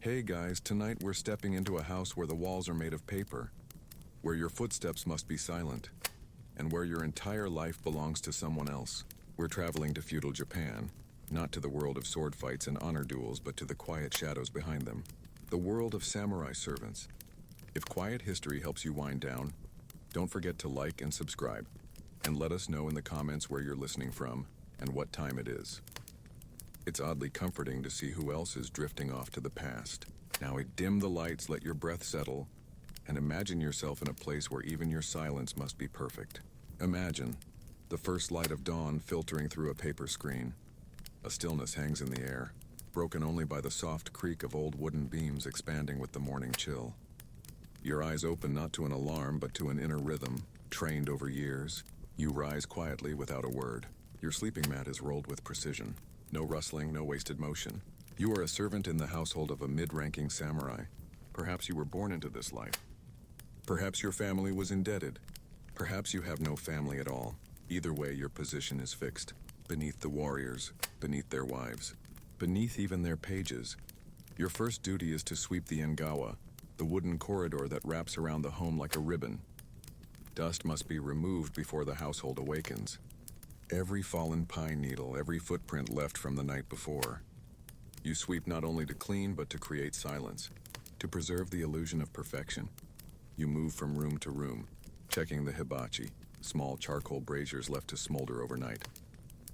Hey guys, tonight we're stepping into a house where the walls are made of paper, where your footsteps must be silent, and where your entire life belongs to someone else. We're traveling to feudal Japan, not to the world of sword fights and honor duels, but to the quiet shadows behind them. The world of samurai servants. If quiet history helps you wind down, don't forget to like and subscribe, and let us know in the comments where you're listening from and what time it is. It's oddly comforting to see who else is drifting off to the past. Now dim the lights, let your breath settle, and imagine yourself in a place where even your silence must be perfect. Imagine the first light of dawn filtering through a paper screen. A stillness hangs in the air, broken only by the soft creak of old wooden beams expanding with the morning chill. Your eyes open not to an alarm, but to an inner rhythm, trained over years. You rise quietly without a word. Your sleeping mat is rolled with precision. No rustling, no wasted motion. You are a servant in the household of a mid-ranking samurai. Perhaps you were born into this life. Perhaps your family was indebted. Perhaps you have no family at all. Either way, your position is fixed. Beneath the warriors, beneath their wives, beneath even their pages. Your first duty is to sweep the engawa, the wooden corridor that wraps around the home like a ribbon. Dust must be removed before the household awakens. Every fallen pine needle, every footprint left from the night before. You sweep not only to clean, but to create silence, to preserve the illusion of perfection. You move from room to room, checking the hibachi, small charcoal braziers left to smolder overnight.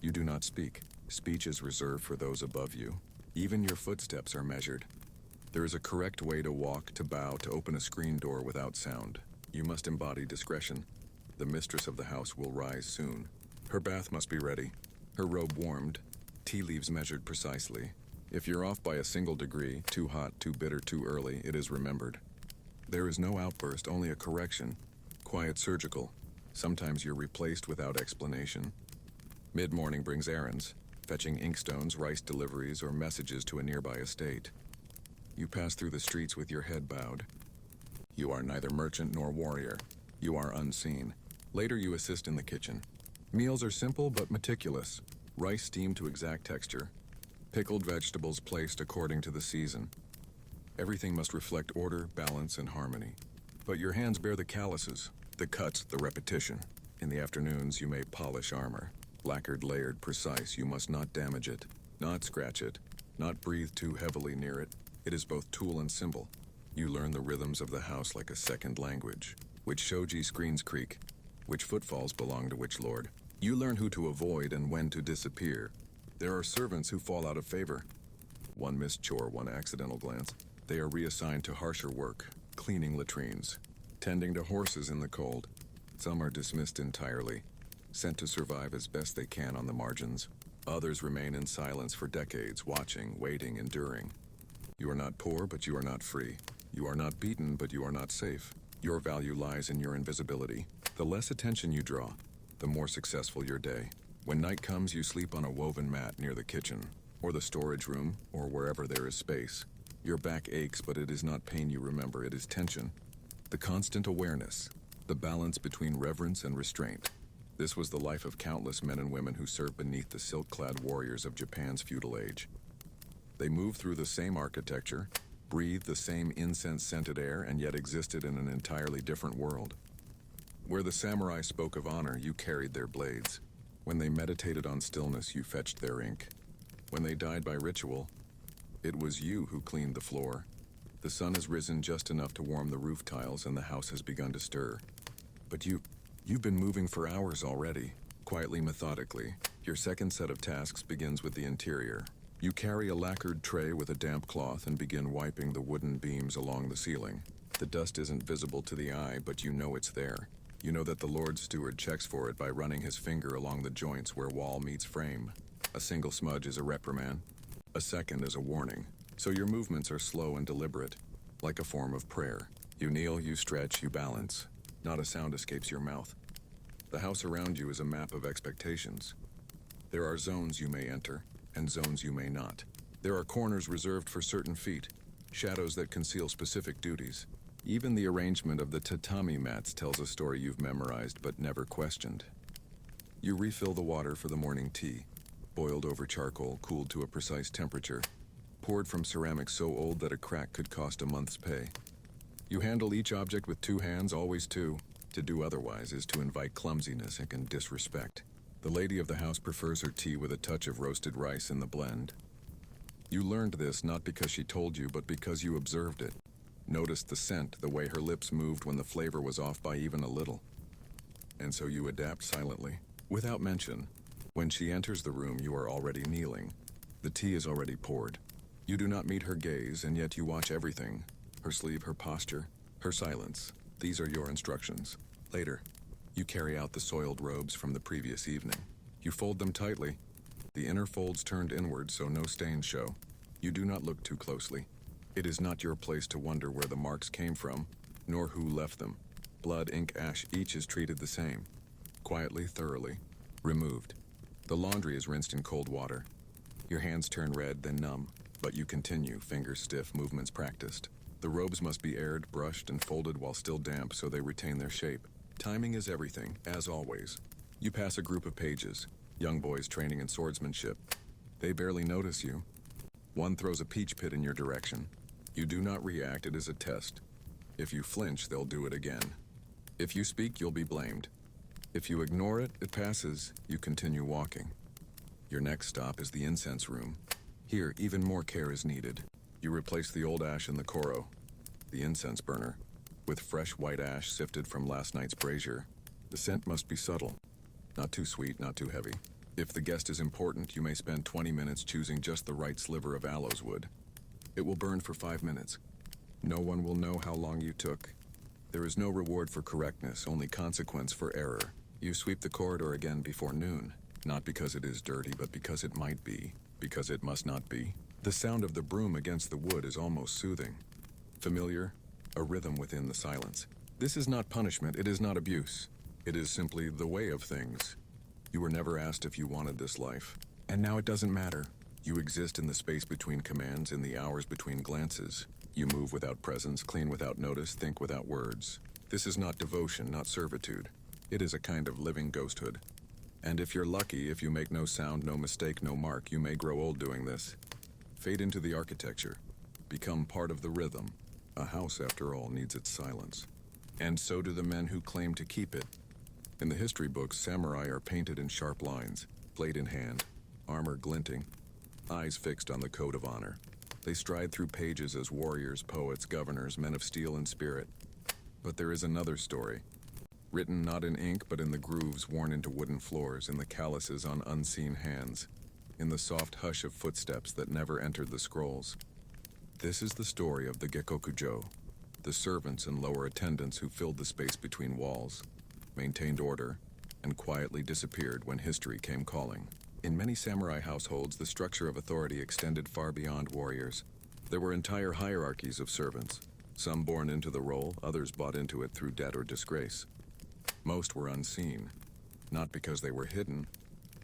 You do not speak. Speech is reserved for those above you. Even your footsteps are measured. There is a correct way to walk, to bow, to open a screen door without sound. You must embody discretion. The mistress of the house will rise soon. Her bath must be ready, her robe warmed, tea leaves measured precisely. If you're off by a single degree, too hot, too bitter, too early, it is remembered. There is no outburst, only a correction. Quiet, surgical. Sometimes you're replaced without explanation. Mid-morning brings errands, fetching inkstones, rice deliveries, or messages to a nearby estate. You pass through the streets with your head bowed. You are neither merchant nor warrior. You are unseen. Later you assist in the kitchen. Meals are simple but meticulous. Rice steamed to exact texture. Pickled vegetables placed according to the season. Everything must reflect order, balance, and harmony. But your hands bear the calluses, the cuts, the repetition. In the afternoons, you may polish armor. Lacquered, layered, precise. You must not damage it, not scratch it, not breathe too heavily near it. It is both tool and symbol. You learn the rhythms of the house like a second language. Which shoji screens creak, which footfalls belong to which lord. You learn who to avoid and when to disappear. There are servants who fall out of favor. One missed chore, one accidental glance. They are reassigned to harsher work, cleaning latrines, tending to horses in the cold. Some are dismissed entirely, sent to survive as best they can on the margins. Others remain in silence for decades, watching, waiting, enduring. You are not poor, but you are not free. You are not beaten, but you are not safe. Your value lies in your invisibility. The less attention you draw, the more successful your day. When night comes, you sleep on a woven mat near the kitchen, or the storage room, or wherever there is space. Your back aches, but it is not pain you remember, it is tension. The constant awareness, the balance between reverence and restraint. This was the life of countless men and women who served beneath the silk-clad warriors of Japan's feudal age. They moved through the same architecture, breathed the same incense-scented air, and yet existed in an entirely different world. Where the samurai spoke of honor, you carried their blades. When they meditated on stillness, you fetched their ink. When they died by ritual, it was you who cleaned the floor. The sun has risen just enough to warm the roof tiles and the house has begun to stir. But you've been moving for hours already, quietly, methodically. Your second set of tasks begins with the interior. You carry a lacquered tray with a damp cloth and begin wiping the wooden beams along the ceiling. The dust isn't visible to the eye, but you know it's there. You know that the Lord Steward checks for it by running his finger along the joints where wall meets frame. A single smudge is a reprimand. A second is a warning. So your movements are slow and deliberate, like a form of prayer. You kneel, you stretch, you balance. Not a sound escapes your mouth. The house around you is a map of expectations. There are zones you may enter, and zones you may not. There are corners reserved for certain feet, shadows that conceal specific duties. Even the arrangement of the tatami mats tells a story you've memorized but never questioned. You refill the water for the morning tea, boiled over charcoal, cooled to a precise temperature. poured from ceramic so old that a crack could cost a month's pay. You handle each object with 2 hands, always 2. To do otherwise is to invite clumsiness and disrespect. The lady of the house prefers her tea with a touch of roasted rice in the blend. You learned this not because she told you, but because you observed it. Noticed the scent, the way her lips moved when the flavor was off by even a little. And so you adapt silently, without mention. When she enters the room, you are already kneeling. The tea is already poured. You do not meet her gaze, and yet you watch everything. Her sleeve, her posture, her silence. These are your instructions. Later, you carry out the soiled robes from the previous evening. You fold them tightly. The inner folds turned inward so no stains show. You do not look too closely. It is not your place to wonder where the marks came from, nor who left them. Blood, ink, ash, each is treated the same. Quietly, thoroughly. Removed. The laundry is rinsed in cold water. Your hands turn red, then numb, but you continue, fingers stiff, movements practiced. The robes must be aired, brushed, and folded while still damp so they retain their shape. Timing is everything, as always. You pass a group of pages, young boys training in swordsmanship. They barely notice you. One throws a peach pit in your direction. You do not react, it is a test. If you flinch, they'll do it again. If you speak, you'll be blamed. If you ignore it, it passes. You continue walking. Your next stop is the incense room. Here, even more care is needed. You replace the old ash in the koro, the incense burner, with fresh white ash sifted from last night's brazier. The scent must be subtle, not too sweet, not too heavy. If the guest is important, you may spend 20 minutes choosing just the right sliver of aloes wood. It will burn for 5 minutes. No one will know how long you took. There is no reward for correctness, only consequence for error. You sweep the corridor again before noon, not because it is dirty, but because it might be, because it must not be. The sound of the broom against the wood is almost soothing. Familiar, a rhythm within the silence. This is not punishment, it is not abuse. It is simply the way of things. You were never asked if you wanted this life. And now it doesn't matter. You exist in the space between commands, in the hours between glances. You move without presence, clean without notice, think without words. This is not devotion, not servitude. It is a kind of living ghosthood. And if you're lucky, if you make no sound, no mistake, no mark, you may grow old doing this. Fade into the architecture. Become part of the rhythm. A house, after all, needs its silence. And so do the men who claim to keep it. In the history books, samurai are painted in sharp lines, blade in hand, armor glinting, eyes fixed on the code of honor. They stride through pages as warriors, poets, governors, men of steel and spirit. But there is another story, written not in ink but in the grooves worn into wooden floors, in the calluses on unseen hands, in the soft hush of footsteps that never entered the scrolls. This is the story of the Gekkokujo, the servants and lower attendants who filled the space between walls, maintained order, and quietly disappeared when history came calling. In many samurai households, the structure of authority extended far beyond warriors. There were entire hierarchies of servants, some born into the role, others bought into it through debt or disgrace. Most were unseen, not because they were hidden,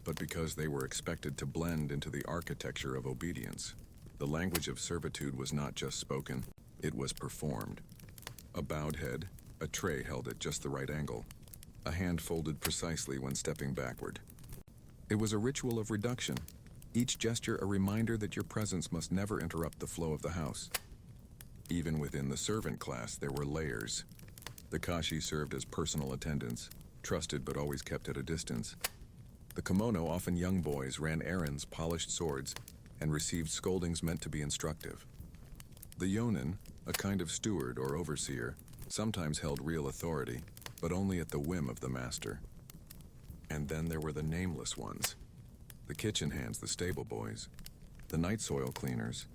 but because they were expected to blend into the architecture of obedience. The language of servitude was not just spoken, it was performed. A bowed head, a tray held at just the right angle, a hand folded precisely when stepping backward. It was a ritual of reduction, each gesture a reminder that your presence must never interrupt the flow of the house. Even within the servant class, there were layers. The kashi served as personal attendants, trusted but always kept at a distance. The kimono, often young boys, ran errands, polished swords, and received scoldings meant to be instructive. The yonin, a kind of steward or overseer, sometimes held real authority, but only at the whim of the master. And then there were the nameless ones, the kitchen hands, the stable boys, the night soil cleaners.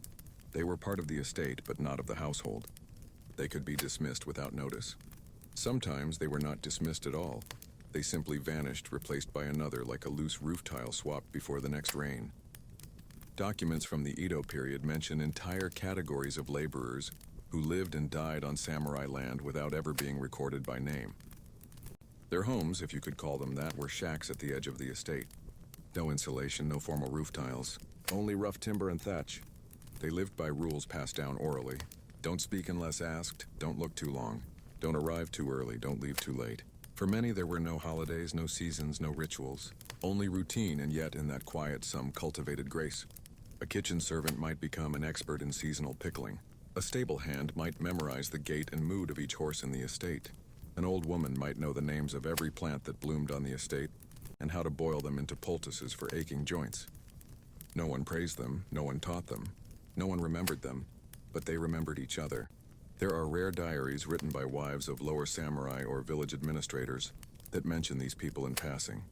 They were part of the estate, but not of the household. They could be dismissed without notice. Sometimes they were not dismissed at all. They simply vanished, replaced by another, like a loose roof tile swapped before the next rain. Documents from the Edo period mention entire categories of laborers who lived and died on samurai land without ever being recorded by name. Their homes, if you could call them that, were shacks at the edge of the estate. No insulation, no formal roof tiles, only rough timber and thatch. They lived by rules passed down orally. Don't speak unless asked, don't look too long, don't arrive too early, don't leave too late. For many, there were no holidays, no seasons, no rituals, only routine, and yet in that quiet some cultivated grace. A kitchen servant might become an expert in seasonal pickling. A stable hand might memorize the gait and mood of each horse in the estate. An old woman might know the names of every plant that bloomed on the estate and how to boil them into poultices for aching joints. No one praised them, no one taught them, no one remembered them, but they remembered each other. There are rare diaries written by wives of lower samurai or village administrators that mention these people in passing.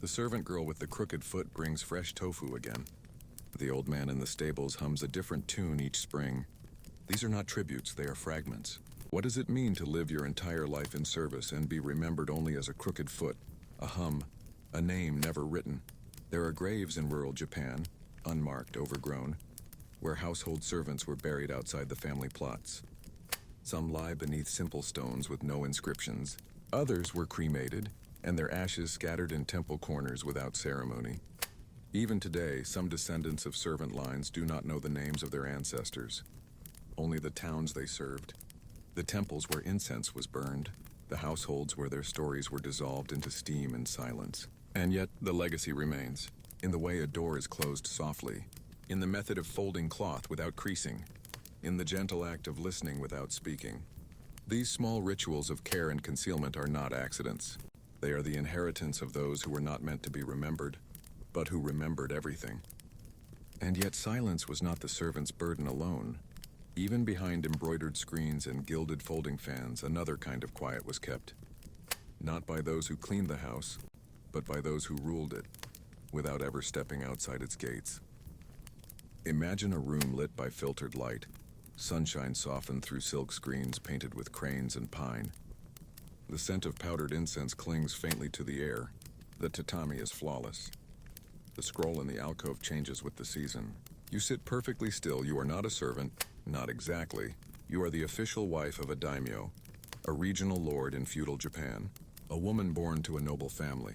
The servant girl with the crooked foot brings fresh tofu again. The old man in the stables hums a different tune each spring. These are not tributes, they are fragments. What does it mean to live your entire life in service and be remembered only as a crooked foot, a hum, a name never written? There are graves in rural Japan, unmarked, overgrown, where household servants were buried outside the family plots. Some lie beneath simple stones with no inscriptions. Others were cremated, and their ashes scattered in temple corners without ceremony. Even today, some descendants of servant lines do not know the names of their ancestors, only the towns they served, the temples where incense was burned, the households where their stories were dissolved into steam and silence. And yet, the legacy remains, in the way a door is closed softly, in the method of folding cloth without creasing, in the gentle act of listening without speaking. These small rituals of care and concealment are not accidents. They are the inheritance of those who were not meant to be remembered, but who remembered everything. And yet silence was not the servant's burden alone. Even behind embroidered screens and gilded folding fans, another kind of quiet was kept. Not by those who cleaned the house, but by those who ruled it, without ever stepping outside its gates. Imagine a room lit by filtered light, sunshine softened through silk screens painted with cranes and pine. The scent of powdered incense clings faintly to the air. The tatami is flawless. The scroll in the alcove changes with the season. You sit perfectly still. You are not a servant, not exactly. You are the official wife of a daimyo, a regional lord in feudal Japan, a woman born to a noble family,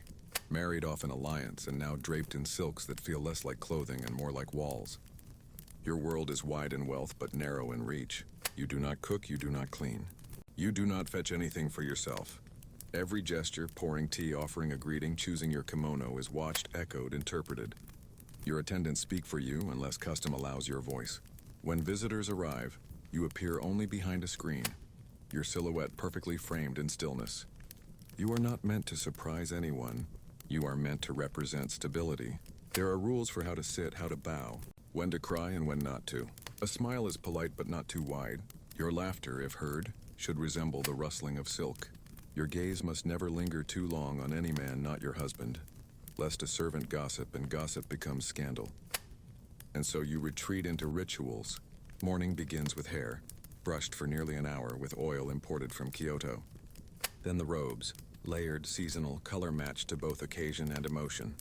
married off an alliance and now draped in silks that feel less like clothing and more like walls. Your world is wide in wealth but narrow in reach. You do not cook, you do not clean. You do not fetch anything for yourself. Every gesture, pouring tea, offering a greeting, choosing your kimono, is watched, echoed, interpreted. Your attendants speak for you unless custom allows your voice. When visitors arrive, you appear only behind a screen, your silhouette perfectly framed in stillness. You are not meant to surprise anyone. You are meant to represent stability. There are rules for how to sit, how to bow, when to cry and when not to. A smile is polite but not too wide. Your laughter, if heard, should resemble the rustling of silk. Your gaze must never linger too long on any man not your husband, lest a servant gossip and gossip becomes scandal. And so you retreat into rituals. Morning begins with hair, brushed for nearly an hour with oil imported from Kyoto. Then the robes, layered, seasonal, color-matched to both occasion and emotion.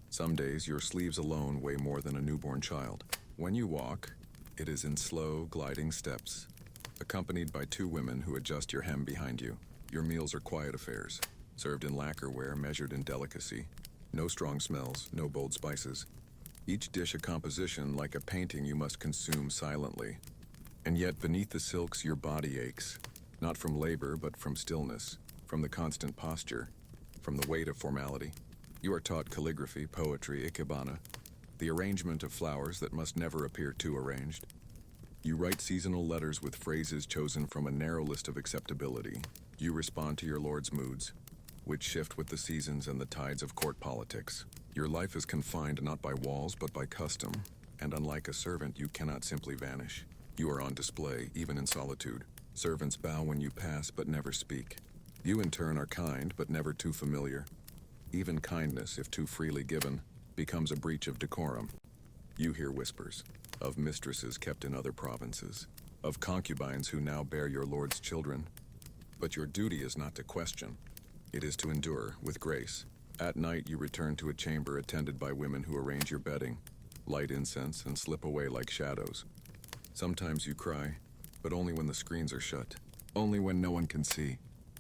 Some days your sleeves alone weigh more than a newborn child. When you walk, it is in slow, gliding steps, accompanied by two women who adjust your hem behind you. Your meals are quiet affairs, served in lacquerware measured in delicacy. No strong smells, no bold spices. Each dish a composition like a painting you must consume silently. And yet beneath the silks your body aches, not from labor but from stillness, from the constant posture, from the weight of formality. You are taught calligraphy, poetry, ikebana, the arrangement of flowers that must never appear too arranged. You write seasonal letters with phrases chosen from a narrow list of acceptability. You respond to your lord's moods, which shift with the seasons and the tides of court politics. Your life is confined not by walls but by custom, and unlike a servant, you cannot simply vanish. You are on display, even in solitude. Servants bow when you pass but never speak. You in turn are kind but never too familiar. Even kindness, if too freely given, becomes a breach of decorum. You hear whispers of mistresses kept in other provinces, of concubines who now bear your lord's children. But your duty is not to question. It is to endure with grace. At night you return to a chamber attended by women who arrange your bedding, light incense, and slip away like shadows. Sometimes you cry, but only when the screens are shut, only when no one can see.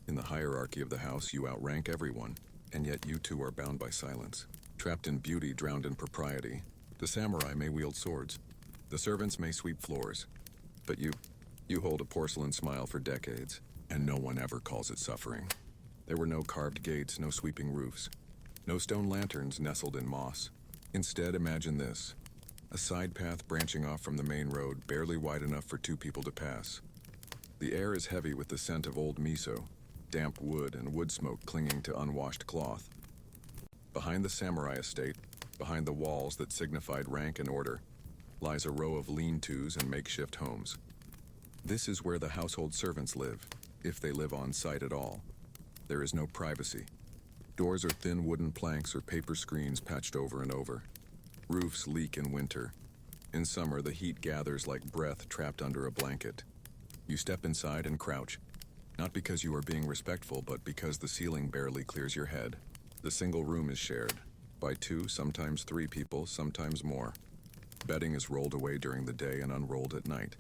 In the hierarchy of the house you outrank everyone, and yet you too are bound by silence. Trapped in beauty, drowned in propriety, the samurai may wield swords, the servants may sweep floors, but you hold a porcelain smile for decades, and no one ever calls it suffering. There were no carved gates, no sweeping roofs, no stone lanterns nestled in moss. Instead, imagine this: A side path branching off from the main road, barely wide enough for two people to pass. The air is heavy with the scent of old miso, damp wood and wood smoke clinging to unwashed cloth. Behind the samurai estate, behind the walls that signified rank and order, lies a row of lean-tos and makeshift homes. This is where the household servants live, if they live on site at all. There is no privacy. Doors are thin wooden planks or paper screens patched over and over. Roofs leak in winter. In summer, the heat gathers like breath trapped under a blanket. You step inside and crouch, not because you are being respectful, but because the ceiling barely clears your head. The single room is shared, by two, sometimes three people, sometimes more. Bedding is rolled away during the day and unrolled at night.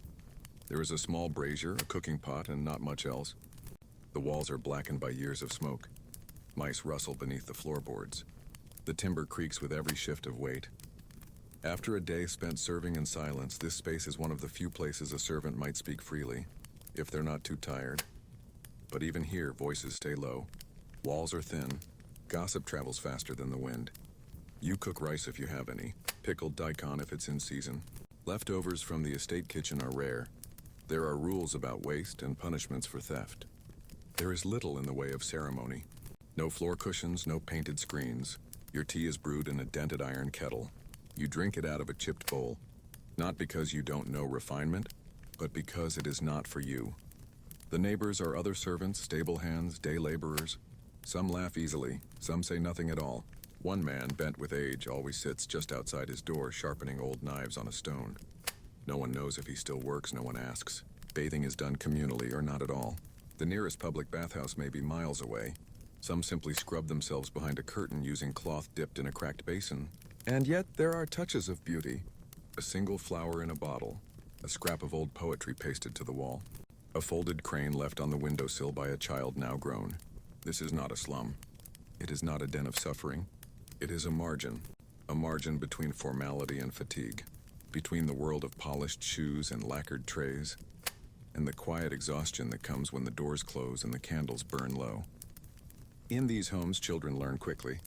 There is a small brazier, a cooking pot, and not much else. The walls are blackened by years of smoke. Mice rustle beneath the floorboards. The timber creaks with every shift of weight. After a day spent serving in silence, this space is one of the few places a servant might speak freely, if they're not too tired. But even here, voices stay low. Walls are thin. Gossip travels faster than the wind. You cook rice if you have any, pickled daikon if it's in season. Leftovers from the estate kitchen are rare. There are rules about waste and punishments for theft. There is little in the way of ceremony. No floor cushions, no painted screens. Your tea is brewed in a dented iron kettle. You drink it out of a chipped bowl, not because you don't know refinement, but because it is not for you. The neighbors are other servants, stable hands, day laborers. Some laugh easily, some say nothing at all. One man, bent with age, always sits just outside his door, sharpening old knives on a stone. No one knows if he still works, no one asks. Bathing is done communally or not at all. The nearest public bathhouse may be miles away. Some simply scrub themselves behind a curtain using cloth dipped in a cracked basin. And yet there are touches of beauty. A single flower in a bottle, a scrap of old poetry pasted to the wall, a folded crane left on the windowsill by a child now grown. This is not a slum. It is not a den of suffering. It is a margin between formality and fatigue, between the world of polished shoes and lacquered trays, and the quiet exhaustion that comes when the doors close and the candles burn low. In these homes, children learn quickly,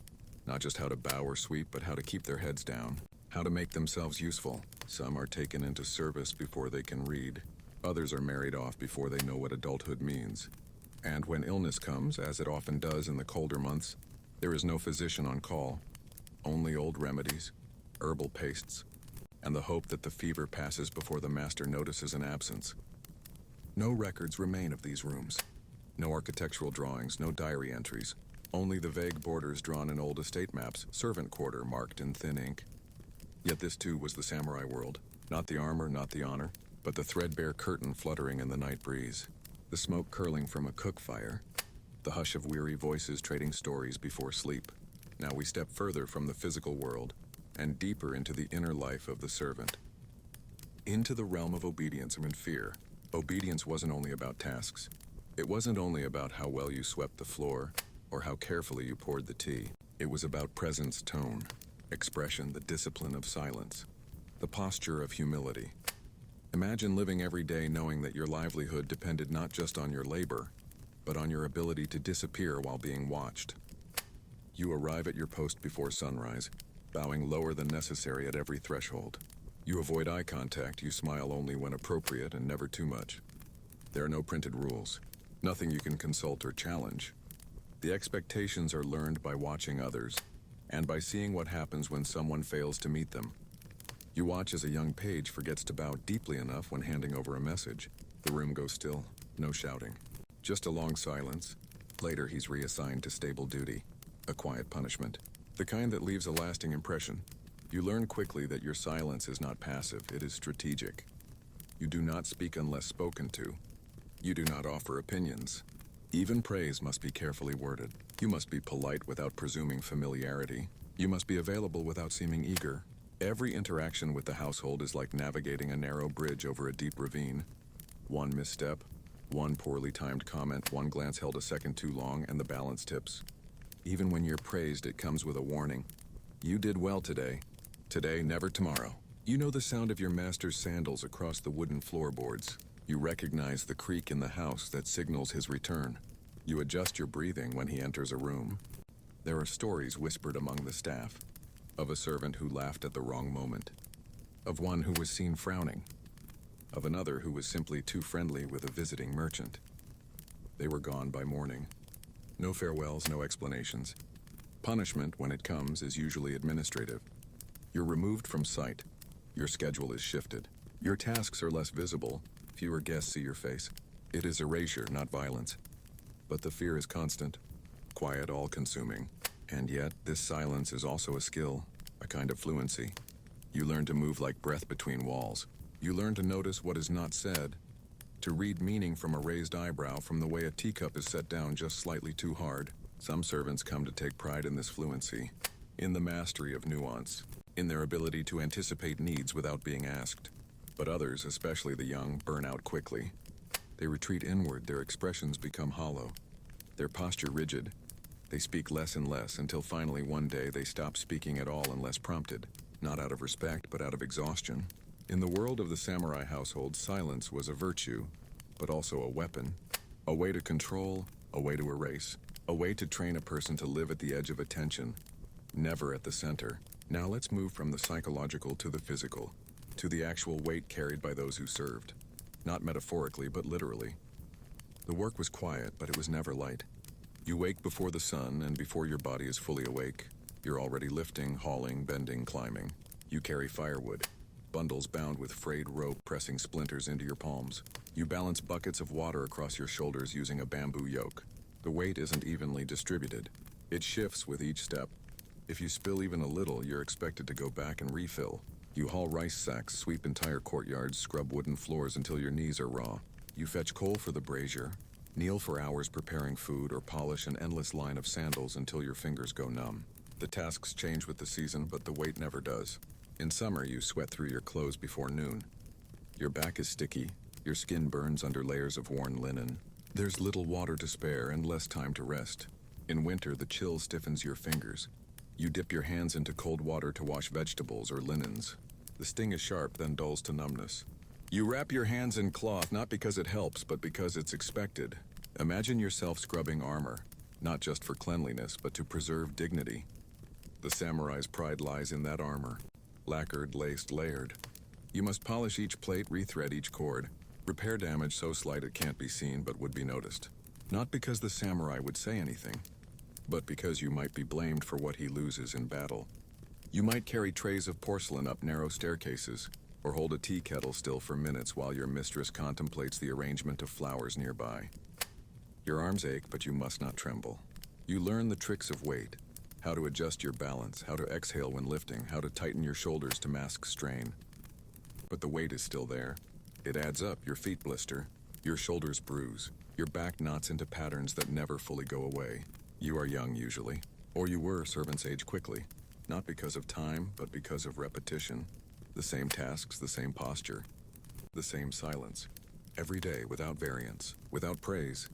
not just how to bow or sweep, but how to keep their heads down, how to make themselves useful. Some are taken into service before they can read. Others are married off before they know what adulthood means. And when illness comes, as it often does in the colder months, there is no physician on call, only old remedies, herbal pastes, and the hope that the fever passes before the master notices an absence. No records remain of these rooms. No architectural drawings, no diary entries, only the vague borders drawn in old estate maps, servant quarter marked in thin ink. Yet this too was the samurai world, not the armor, not the honor, but the threadbare curtain fluttering in the night breeze, the smoke curling from a cook fire, the hush of weary voices trading stories before sleep. Now we step further from the physical world and deeper into the inner life of the servant. Into the realm of obedience and fear. Obedience wasn't only about tasks. It wasn't only about how well you swept the floor or how carefully you poured the tea. It was about presence, tone, expression, the discipline of silence, the posture of humility. Imagine living every day knowing that your livelihood depended not just on your labor, but on your ability to disappear while being watched. You arrive at your post before sunrise, bowing lower than necessary at every threshold. You avoid eye contact, you smile only when appropriate and never too much. There are no printed rules, nothing you can consult or challenge. The expectations are learned by watching others, and by seeing what happens when someone fails to meet them. You watch as a young page forgets to bow deeply enough when handing over a message. The room goes still, no shouting. Just a long silence. Later he's reassigned to stable duty, a quiet punishment, the kind that leaves a lasting impression. You learn quickly that your silence is not passive, it is strategic. You do not speak unless spoken to. You do not offer opinions. Even praise must be carefully worded. You must be polite without presuming familiarity. You must be available without seeming eager. Every interaction with the household is like navigating a narrow bridge over a deep ravine. One misstep, one poorly timed comment, one glance held a second too long, and the balance tips. Even when you're praised, it comes with a warning. You did well today. Today, never tomorrow. You know the sound of your master's sandals across the wooden floorboards. You recognize the creak in the house that signals his return. You adjust your breathing when he enters a room. There are stories whispered among the staff of a servant who laughed at the wrong moment, of one who was seen frowning, of another who was simply too friendly with a visiting merchant. They were gone by morning. No farewells, no explanations. Punishment, when it comes, is usually administrative. You're removed from sight. Your schedule is shifted. Your tasks are less visible. Fewer guests see your face. It is erasure, not violence. But the fear is constant, quiet, all-consuming. And yet, this silence is also a skill, a kind of fluency. You learn to move like breath between walls. You learn to notice what is not said, to read meaning from a raised eyebrow, from the way a teacup is set down just slightly too hard. Some servants come to take pride in this fluency, in the mastery of nuance, in their ability to anticipate needs without being asked. But others, especially the young, burn out quickly. They retreat inward, their expressions become hollow, their posture rigid. They speak less and less until finally one day they stop speaking at all unless prompted, not out of respect but out of exhaustion. In the world of the samurai household, silence was a virtue, but also a weapon, a way to control, a way to erase, a way to train a person to live at the edge of attention, never at the center. Now let's move from the psychological to the physical, to the actual weight carried by those who served. Not metaphorically, but literally. The work was quiet, but it was never light. You wake before the sun, and before your body is fully awake, you're already lifting, hauling, bending, climbing. You carry firewood, bundles bound with frayed rope pressing splinters into your palms. You balance buckets of water across your shoulders using a bamboo yoke. The weight isn't evenly distributed. It shifts with each step. If you spill even a little, you're expected to go back and refill. You haul rice sacks, sweep entire courtyards, scrub wooden floors until your knees are raw. You fetch coal for the brazier, kneel for hours preparing food, or polish an endless line of sandals until your fingers go numb. The tasks change with the season, but the weight never does. In summer, you sweat through your clothes before noon. Your back is sticky, your skin burns under layers of worn linen. There's little water to spare and less time to rest. In winter, the chill stiffens your fingers. You dip your hands into cold water to wash vegetables or linens. The sting is sharp, then dulls to numbness. You wrap your hands in cloth not because it helps, but because it's expected. Imagine yourself scrubbing armor, not just for cleanliness, but to preserve dignity. The samurai's pride lies in that armor. Lacquered, laced, layered. You must polish each plate, rethread each cord, repair damage so slight it can't be seen but would be noticed. Not because the samurai would say anything, but because you might be blamed for what he loses in battle. You might carry trays of porcelain up narrow staircases, or hold a tea kettle still for minutes while your mistress contemplates the arrangement of flowers nearby. Your arms ache, but you must not tremble. You learn the tricks of weight, how to adjust your balance, how to exhale when lifting, how to tighten your shoulders to mask strain. But the weight is still there. It adds up, your feet blister, your shoulders bruise, your back knots into patterns that never fully go away. You are young usually, or you were, servants age quickly, not because of time, but because of repetition. The same tasks, the same posture, the same silence. Every day, without variance, without praise.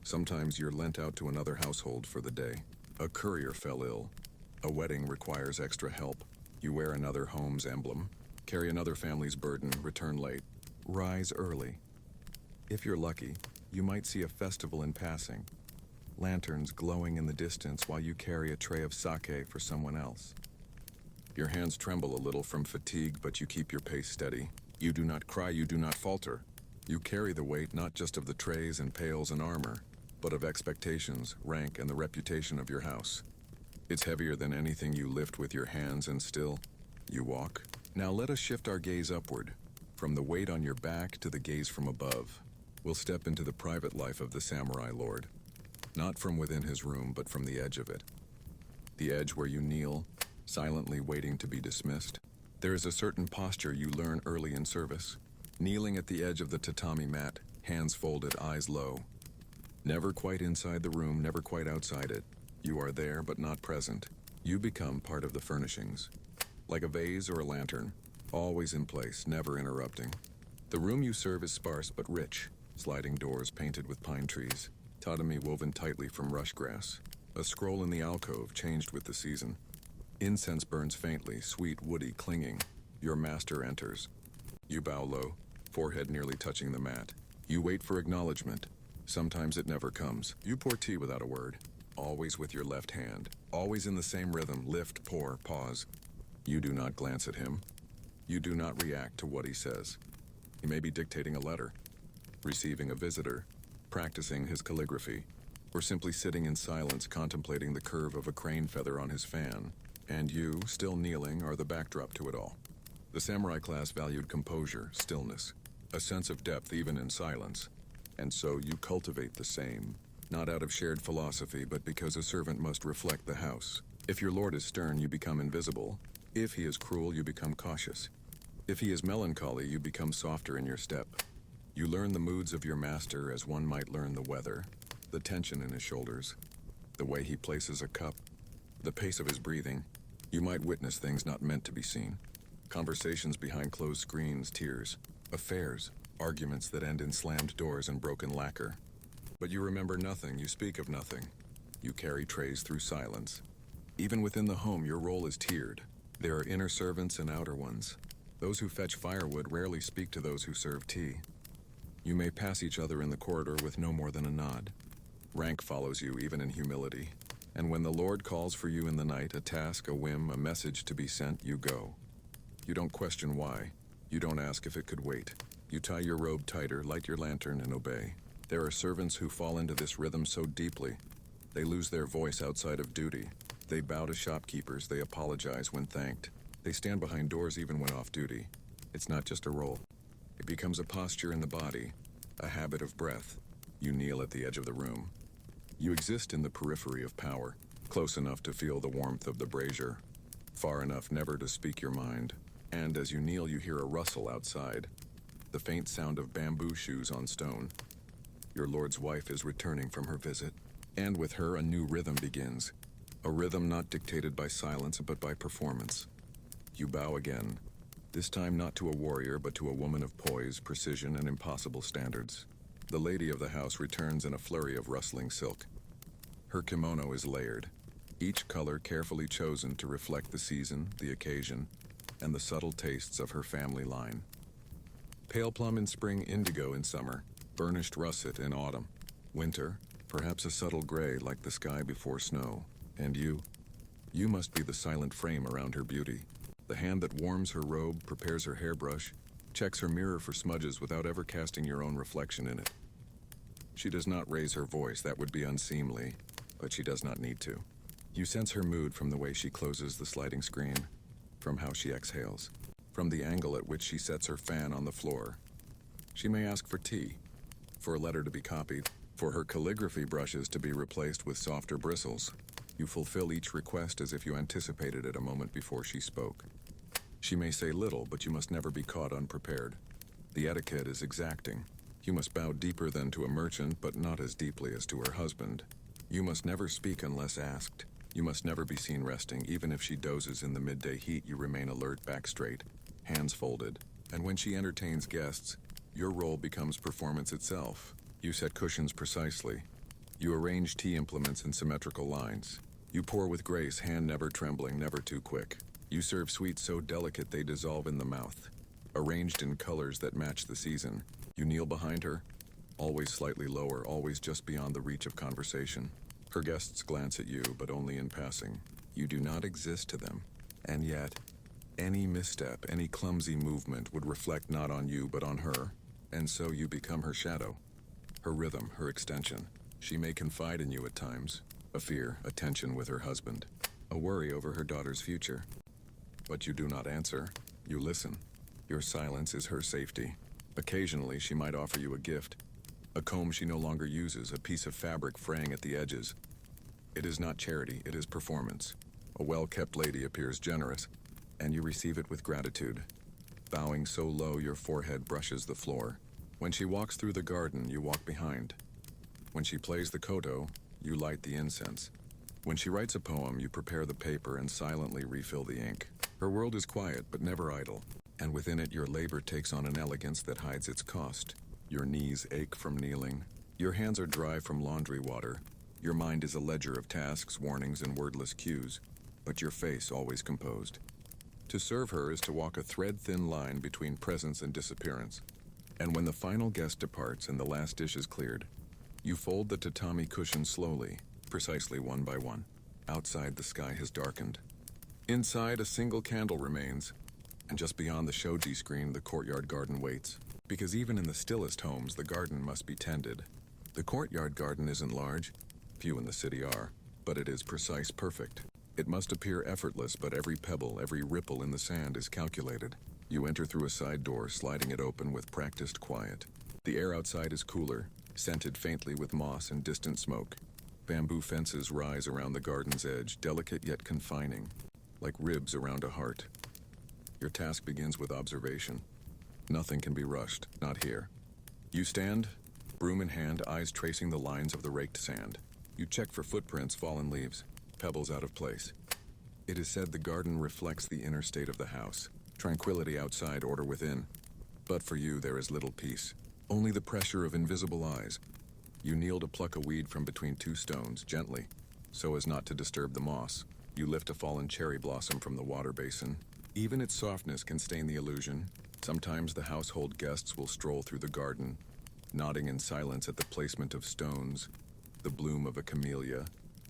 Sometimes you're lent out to another household for the day. A courier fell ill. A wedding requires extra help. You wear another home's emblem, carry another family's burden, return late, rise early. If you're lucky, you might see a festival in passing. Lanterns glowing in the distance while you carry a tray of sake for someone else. Your hands tremble a little from fatigue, but you keep your pace steady. You do not cry, you do not falter. You carry the weight not just of the trays and pails and armor, but of expectations, rank, and the reputation of your house. It's heavier than anything you lift with your hands, and still, you walk. Now let us shift our gaze upward, from the weight on your back to the gaze from above. We'll step into the private life of the samurai lord. Not from within his room, but from the edge of it. The edge where you kneel, silently waiting to be dismissed. There is a certain posture you learn early in service. Kneeling at the edge of the tatami mat, hands folded, eyes low. Never quite inside the room, never quite outside it. You are there, but not present. You become part of the furnishings. Like a vase or a lantern, always in place, never interrupting. The room you serve is sparse but rich. Sliding doors painted with pine trees. Tatami woven tightly from rush grass. A scroll in the alcove changed with the season. Incense burns faintly, sweet, woody, clinging. Your master enters. You bow low, forehead nearly touching the mat. You wait for acknowledgement. Sometimes it never comes. You pour tea without a word, always with your left hand, always in the same rhythm, lift, pour, pause. You do not glance at him. You do not react to what he says. He may be dictating a letter, receiving a visitor, practicing his calligraphy, or simply sitting in silence contemplating the curve of a crane feather on his fan, and you, still kneeling, are the backdrop to it all. The samurai class valued composure, stillness, a sense of depth even in silence, and so you cultivate the same, not out of shared philosophy, but because a servant must reflect the house. If your lord is stern, you become invisible. If he is cruel, you become cautious. If he is melancholy, you become softer in your step. You learn the moods of your master as one might learn the weather, the tension in his shoulders, the way he places a cup, the pace of his breathing. You might witness things not meant to be seen. Conversations behind closed screens, tears, affairs, arguments that end in slammed doors and broken lacquer. But you remember nothing, you speak of nothing. You carry trays through silence. Even within the home, your role is tiered. There are inner servants and outer ones. Those who fetch firewood rarely speak to those who serve tea. You may pass each other in the corridor with no more than a nod. Rank follows you even in humility. And when the Lord calls for you in the night, a task, a whim, a message to be sent, you go. You don't question why. You don't ask if it could wait. You tie your robe tighter, light your lantern, and obey. There are servants who fall into this rhythm so deeply, they lose their voice outside of duty. They bow to shopkeepers, they apologize when thanked. They stand behind doors even when off duty. It's not just a role. It becomes a posture in the body, a habit of breath. You kneel at the edge of the room. You exist in the periphery of power, close enough to feel the warmth of the brazier, far enough never to speak your mind. And as you kneel, you hear a rustle outside, the faint sound of bamboo shoes on stone. Your lord's wife is returning from her visit, and with her a new rhythm begins, a rhythm not dictated by silence but by performance. You bow again, this time not to a warrior but to a woman of poise, precision, and impossible standards. The lady of the house returns in a flurry of rustling silk. Her kimono is layered, each color carefully chosen to reflect the season, the occasion, and the subtle tastes of her family line. Pale plum in spring, indigo in summer, burnished russet in autumn. Winter, perhaps a subtle gray like the sky before snow. And you must be the silent frame around her beauty. The hand that warms her robe, prepares her hairbrush, checks her mirror for smudges without ever casting your own reflection in it. She does not raise her voice, that would be unseemly, but she does not need to. You sense her mood from the way she closes the sliding screen, from how she exhales, from the angle at which she sets her fan on the floor. She may ask for tea, for a letter to be copied, for her calligraphy brushes to be replaced with softer bristles. You fulfill each request as if you anticipated it a moment before she spoke. She may say little, but you must never be caught unprepared. The etiquette is exacting. You must bow deeper than to a merchant, but not as deeply as to her husband. You must never speak unless asked. You must never be seen resting. Even if she dozes in the midday heat, you remain alert, back straight, hands folded. And when she entertains guests, your role becomes performance itself. You set cushions precisely. You arrange tea implements in symmetrical lines. You pour with grace, hand never trembling, never too quick. You serve sweets so delicate they dissolve in the mouth, arranged in colors that match the season. You kneel behind her, always slightly lower, always just beyond the reach of conversation. Her guests glance at you, but only in passing. You do not exist to them. And yet, any misstep, any clumsy movement would reflect not on you but on her, and so you become her shadow, her rhythm, her extension. She may confide in you at times, a fear, a tension with her husband, a worry over her daughter's future. But you do not answer, you listen. Your silence is her safety. Occasionally she might offer you a gift, a comb she no longer uses, a piece of fabric fraying at the edges. It is not charity, it is performance. A well-kept lady appears generous, and you receive it with gratitude. Bowing so low your forehead brushes the floor. When she walks through the garden, you walk behind. When she plays the koto, you light the incense. When she writes a poem, you prepare the paper and silently refill the ink. Her world is quiet but never idle, and within it your labor takes on an elegance that hides its cost. Your knees ache from kneeling. Your hands are dry from laundry water. Your mind is a ledger of tasks, warnings, and wordless cues, but your face always composed. To serve her is to walk a thread-thin line between presence and disappearance. And when the final guest departs and the last dish is cleared, you fold the tatami cushion slowly, precisely one by one. Outside, the sky has darkened. Inside, a single candle remains, And just beyond the shoji screen, the courtyard garden waits. Because even in the stillest homes, the garden must be tended. The courtyard garden isn't large, few in the city are, but it is precise, perfect. It must appear effortless, but every pebble, every ripple in the sand is calculated. You enter through a side door, sliding it open with practiced quiet. The air outside is cooler, scented faintly with moss and distant smoke. Bamboo fences rise around the garden's edge, delicate yet confining, like ribs around a heart. Your task begins with observation. Nothing can be rushed, not here. You stand, broom in hand, eyes tracing the lines of the raked sand. You check for footprints, fallen leaves, pebbles out of place. It is said the garden reflects the inner state of the house. Tranquility outside, order within. But for you, there is little peace. Only the pressure of invisible eyes. You kneel to pluck a weed from between two stones, gently, so as not to disturb the moss. You lift a fallen cherry blossom from the water basin. Even its softness can stain the illusion. Sometimes the household guests will stroll through the garden, nodding in silence at the placement of stones, the bloom of a camellia,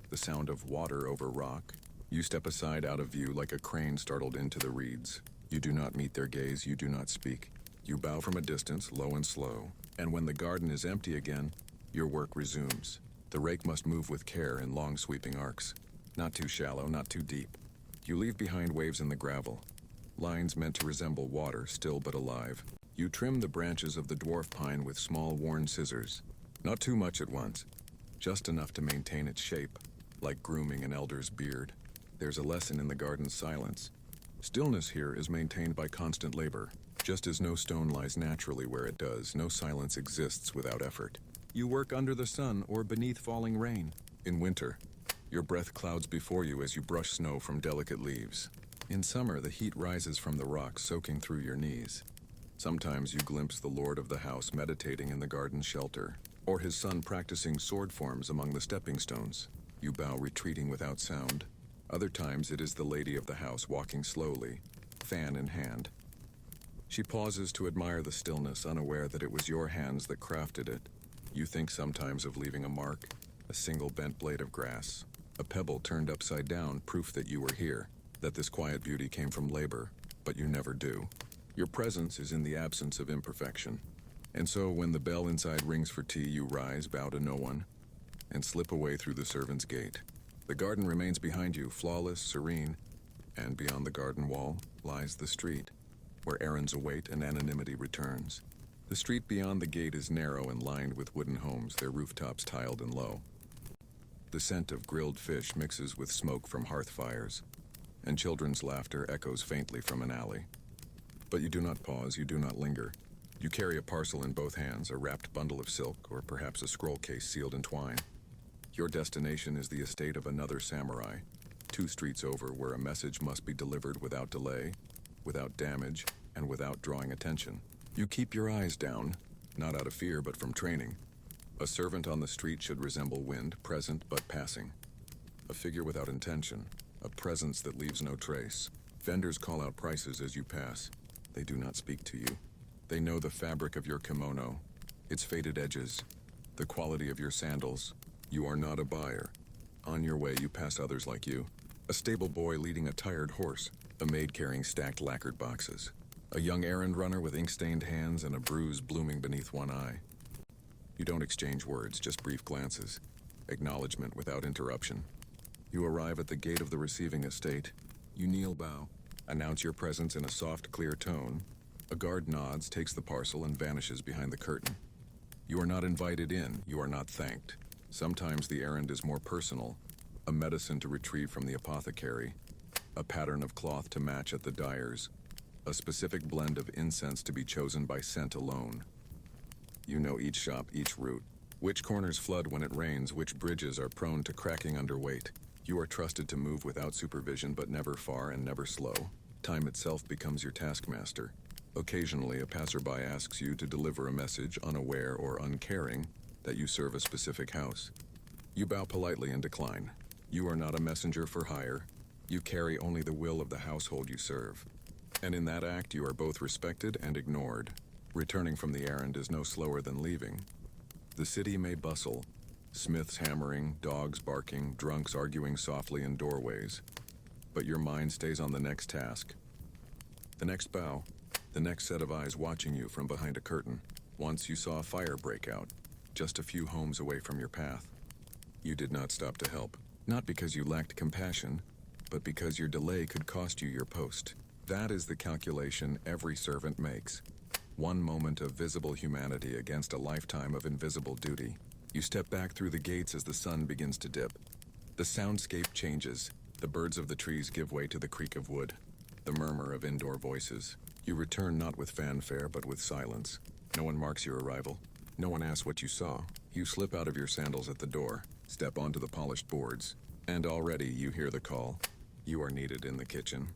the sound of water over rock. You step aside out of view like a crane startled into the reeds. You do not meet their gaze, you do not speak. You bow from a distance, low and slow, and when the garden is empty again, your work resumes. The rake must move with care in long sweeping arcs. Not too shallow, not too deep. You leave behind waves in the gravel, lines meant to resemble water, still but alive. You trim the branches of the dwarf pine with small worn scissors. Not too much at once, just enough to maintain its shape, like grooming an elder's beard. There's a lesson in the garden's silence. Stillness here is maintained by constant labor. Just as no stone lies naturally where it does, no silence exists without effort. You work under the sun or beneath falling rain. In winter, your breath clouds before you as you brush snow from delicate leaves. In summer, the heat rises from the rocks, soaking through your knees. Sometimes you glimpse the lord of the house meditating in the garden's shelter, or his son practicing sword forms among the stepping stones. You bow, retreating without sound. Other times it is the lady of the house walking slowly, fan in hand. She pauses to admire the stillness, unaware that it was your hands that crafted it. You think sometimes of leaving a mark, a single bent blade of grass, a pebble turned upside down, proof that you were here, that this quiet beauty came from labor, but you never do. Your presence is in the absence of imperfection. And so when the bell inside rings for tea, you rise, bow to no one, and slip away through the servant's gate. The garden remains behind you, flawless, serene, and beyond the garden wall lies the street, where errands await and anonymity returns. The street beyond the gate is narrow and lined with wooden homes, their rooftops tiled and low. The scent of grilled fish mixes with smoke from hearth fires, and children's laughter echoes faintly from an alley. But you do not pause, you do not linger. You carry a parcel in both hands, a wrapped bundle of silk, or perhaps a scroll case sealed in twine. Your destination is the estate of another samurai, 2 streets over, where a message must be delivered without delay, without damage, and without drawing attention. You keep your eyes down, not out of fear but from training. A servant on the street should resemble wind, present but passing. A figure without intention, a presence that leaves no trace. Vendors call out prices as you pass. They do not speak to you. They know the fabric of your kimono, its faded edges, the quality of your sandals. You are not a buyer. On your way, you pass others like you. A stable boy leading a tired horse, a maid carrying stacked lacquered boxes, a young errand runner with ink-stained hands and a bruise blooming beneath one eye. You don't exchange words, just brief glances, acknowledgement without interruption. You arrive at the gate of the receiving estate. You kneel, bow, announce your presence in a soft, clear tone. A guard nods, takes the parcel, and vanishes behind the curtain. You are not invited in, you are not thanked. Sometimes the errand is more personal, a medicine to retrieve from the apothecary, a pattern of cloth to match at the dyer's, a specific blend of incense to be chosen by scent alone. You know each shop, each route, which corners flood when it rains, which bridges are prone to cracking under weight. You are trusted to move without supervision, but never far and never slow. Time itself becomes your taskmaster. Occasionally, a passerby asks you to deliver a message, unaware or uncaring, that you serve a specific house. You bow politely and decline. You are not a messenger for hire. You carry only the will of the household you serve. And in that act, you are both respected and ignored. Returning from the errand is no slower than leaving. The city may bustle, smiths hammering, dogs barking, drunks arguing softly in doorways. But your mind stays on the next task. The next bow, the next set of eyes watching you from behind a curtain. Once you saw a fire break out, just a few homes away from your path. You did not stop to help, not because you lacked compassion, but because your delay could cost you your post. That is the calculation every servant makes. One moment of visible humanity against a lifetime of invisible duty. You step back through the gates as the sun begins to dip. The soundscape changes. The birds of the trees give way to the creak of wood, the murmur of indoor voices. You return not with fanfare, but with silence. No one marks your arrival. No one asks what you saw. You slip out of your sandals at the door, step onto the polished boards, and already you hear the call. You are needed in the kitchen.